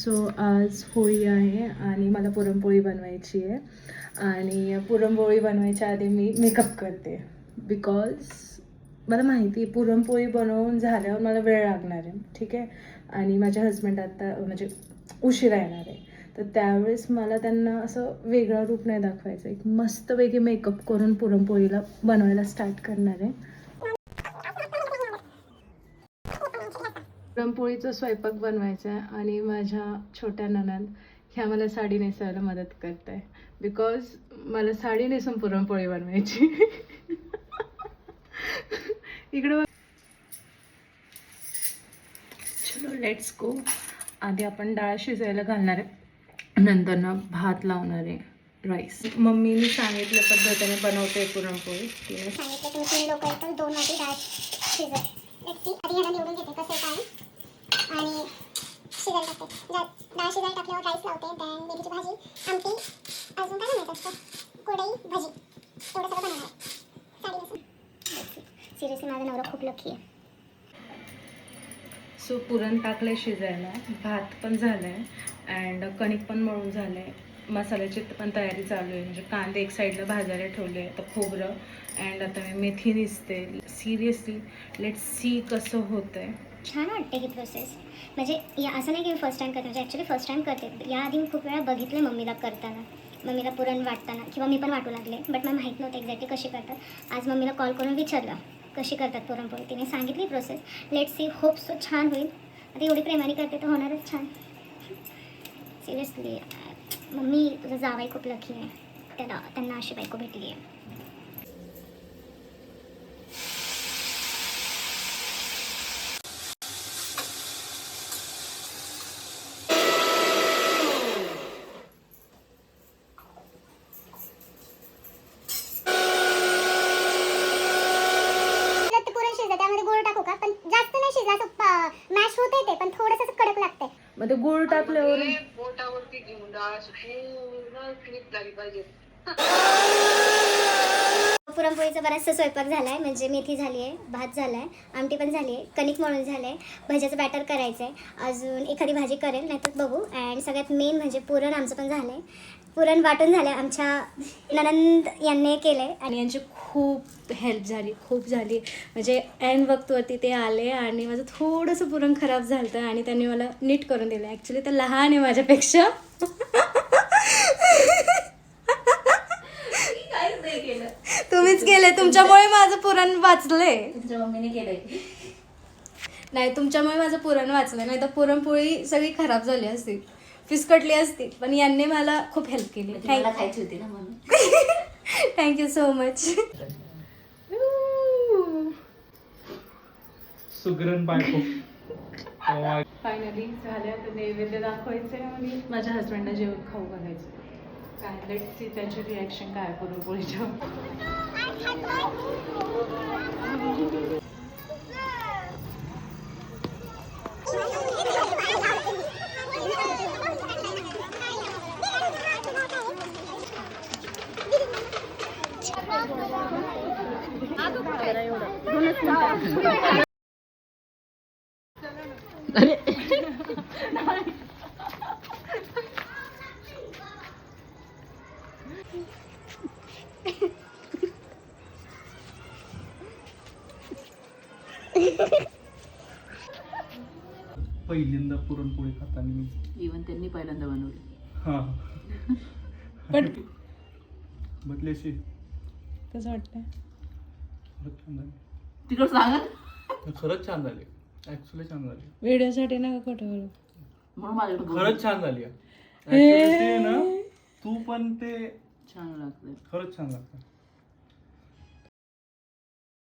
So आज होळी आहे आणि मला पुरणपोळी बनवायची आहे आणि पुरणपोळी बनवायच्या आधी मी मेकअप करते बिकॉज मला माहिती आहे पुरणपोळी बनवून झाल्यावर मला वेळ लागणार आहे, ठीक आहे. आणि माझे हजबंड आता म्हणजे उशिरा येणार आहे, तर त्यावेळेस मला त्यांना असं वेगळं रूप नाही दाखवायचं. एक मस्तपैकी मेकअप करून पुरणपोळीला बनवायला स्टार्ट करणार आहे. पुरणपोळीचा स्वयंपाक बनवायचा आहे आणि माझ्या छोट्या नणंद ह्या मला साडी नेसायला मदत करत आहे बिकॉज मला साडी नेसून पुरणपोळी बनवायची. इकडं चलो लेट्स गो. आधी आपण डाळ शिजायला घालणार आहे, नंतर ना भात लावणार आहे, राईस. मम्मीने सांगितल्या पद्धतीने बनवते पुरणपोळी. तिने सांगितलं तुम्ही 3 लोक आहेत तर 2 वाटी डाळ शिजत. लेट्स आधी ह्याला निवडून घेते कसं काय आणि शिजायला टाकते. डाळ शिजायला टाकल्यावर राईस लावते, दॅन मेथीची भाजी, आमटी, अजून काय बनवायचं असतं, कोरडई, भजी, एवढं सगळं बनवणार आहे साडी नेसून. सिरियसली माझा नवरा खूप लकी आहे. सो पुरण टाकलं शिजायला, भात पण झालं आहे अँड कणिक पण मळून झालं आहे, मसाल्याची पण तयारी चालू आहे. म्हणजे कांदे एक साईडला भाजायला ठेवले, आता खोबरं अँड आता मी मेथी दिसते. सिरियसली लेट्स सी कसं होतं आहे. छान वाटते ही प्रोसेस. म्हणजे या असं नाही की मी फर्स्ट टाईम करते, म्हणजे ॲक्च्युली फर्स्ट टाईम करते. याआधी मी खूप वेळा बघितले मम्मीला करताना, मम्मीला पुरण वाटताना, किंवा मी पण वाटू लागले, बट मला माहीत नव्हतं एक्झॅक्टली कशी करतात. आज मम्मीला कॉल करून विचारलं कशी करतात पुरणपोळी, तिने सांगितली process. Let's see, hope so छान होईल. आता एवढी प्रेमाने करते तर होणारच छान. सिरियसली मम्मी तुझा जावाई खूप लकी आहे, त्यांना अशी बायको भेटली आहे. त्यामध्ये गुळ टाकू का? पण जास्त नाही शिजला, असं मॅश होते ते, पण थोडंसं कडक लागते. मग ते गूळ टाकल्यावर बोटावरती घेऊन डाळ पूर्ण क्लिप झाली पाहिजे. पुरणपोळीचा बराचसा स्वयंपाक झाला आहे. म्हणजे मेथी झाली आहे, भात झाला आहे, आमटी पण झाली आहे, कणिक मळून झालं आहे, भज्याचं बॅटर करायचं आहे, अजून एखादी भाजी करेल नाही तर बघू. अँड सगळ्यात मेन म्हणजे पुरण आमचं पण झालं आहे. पुरण वाटून झालं आहे, आमच्या ननंद यांनी केलं आहे आणि यांची खूप हेल्प झाली, खूप झाली. म्हणजे ऐन वक्तवरती ते आले आणि माझं थोडंसं पुरण खराब झालं होतं आणि त्यांनी मला नीट करून दिलं. ॲक्च्युली तर लहान आहे माझ्यापेक्षा. तुम्हीच केले, तुमच्यामुळे माझं पुरण वाचलंय. तुमच्या मम्मीने केलंय. नाही, तुमच्यामुळे माझं पुरण वाचलं, नाही तर पुरणपोळी सगळी खराब झाली असती, फिसकटली असती. पण यांनी मला खूप हेल्प केली. मला खायची होती ना म्हणून. Thank you so much. सुगरण बायको. फायनली झाल्या, तर नैवेद्य दाखवायचे आणि माझ्या हजबंडला जेवण खाऊ घालायचं. काय लेट्स सी त्याची रिॲक्शन काय पुरणपोळीच्या. पहिल्यांदा पुरणपोळी खाताना मी. इव्हन त्यांनी पहिल्यांदा बनवली. हा पण बदलेशी कसं वाटतं? खरंच छान झाली. तिकडं सांगा. खरंच छान झाली, ऍक्च्युली छान झाली. व्हिडिओसाठी नका खोटं बोलू. म्हणून माझ्याकडे खरंच छान झाली. Actually ते ना तू पण ते छान लागतंय. खरंच छान लागतं.